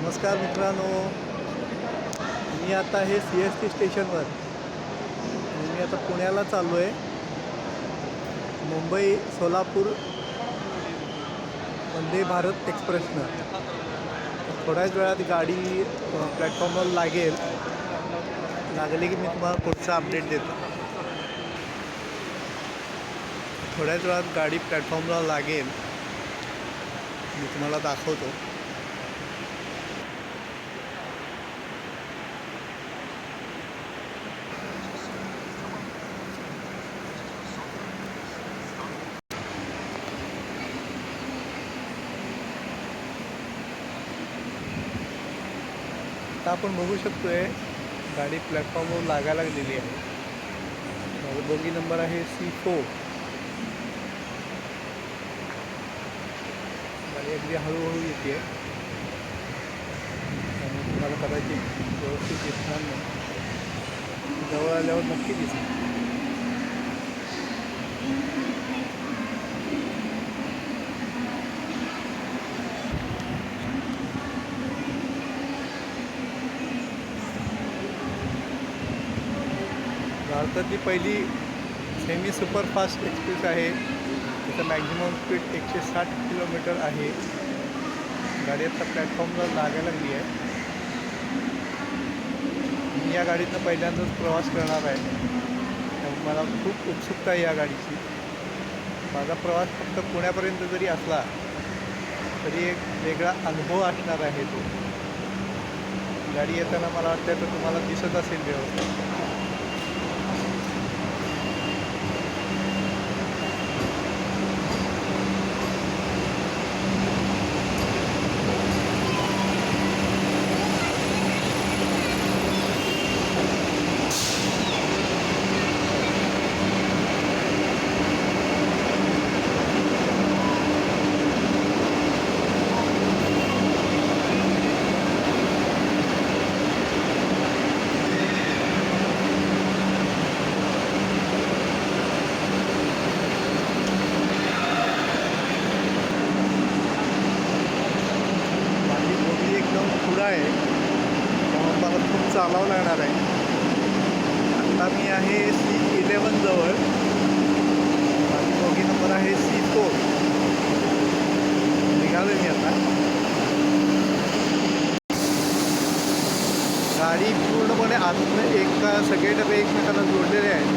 नमस्कार मित्रांनो, मी आता आहे CST स्टेशनवर आणि मी आता पुण्याला चाललो आहे. मुंबई सोलापूर वंदे भारत एक्सप्रेसनं. थोड्याच वेळात गाडी प्लॅटफॉर्मवर लागली की मी तुम्हाला पुढचा अपडेट देतो. थोड्याच वेळात गाडी प्लॅटफॉर्मला लागेल, मी तुम्हाला दाखवतो. आता आपण बघू शकतोय गाडी प्लॅटफॉर्मवर लागायला लागलेली आहे. माझा बोगी नंबर आहे C4. गाडी अगदी हळूहळू येते, त्यामुळे तुम्हाला कदाचित व्यवस्थित दिसणार नाही. जवळ आल्यावर नक्की दिसेल. भारतातली पहिली सेमी सुपरफास्ट एक्सप्रेस आहे. त्याचं मॅक्झिमम स्पीड 160 किलोमीटर आहे. गाडी आता प्लॅटफॉर्मला लागायला लागली आहे. मी या गाडीतनं पहिल्यांदाच प्रवास करणार आहे, त्यामुळे मला खूप उत्सुकता आहे या गाडीची. माझा प्रवास फक्त पुण्यापर्यंत जरी असला तरी एक वेगळा अनुभव असणार आहे तो. गाडी येताना मला वाटतं तर तुम्हाला दिसत असेल व्यवस्थित. आहे, त्यामुळे मला खूप चालावं लागणार आहे. आता मी आहे C11 जवळ. माझी बोगी नंबर आहे C4. निघालो मी आता. गाडी पूर्णपणे आतमध्ये सगळे डबे एकमेकांना जोडलेले आहेत,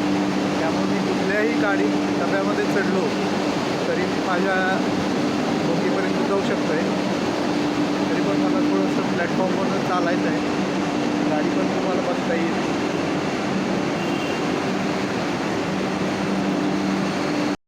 त्यामुळे मी कुठल्याही गाडी डब्यामध्ये चढलो तरी मी माझ्या बोगीपर्यंत जाऊ शकतो आहे. तरी पण मला थोडंसं प्लॅटफॉर्मवरनं चालायचं आहे. गाडी पण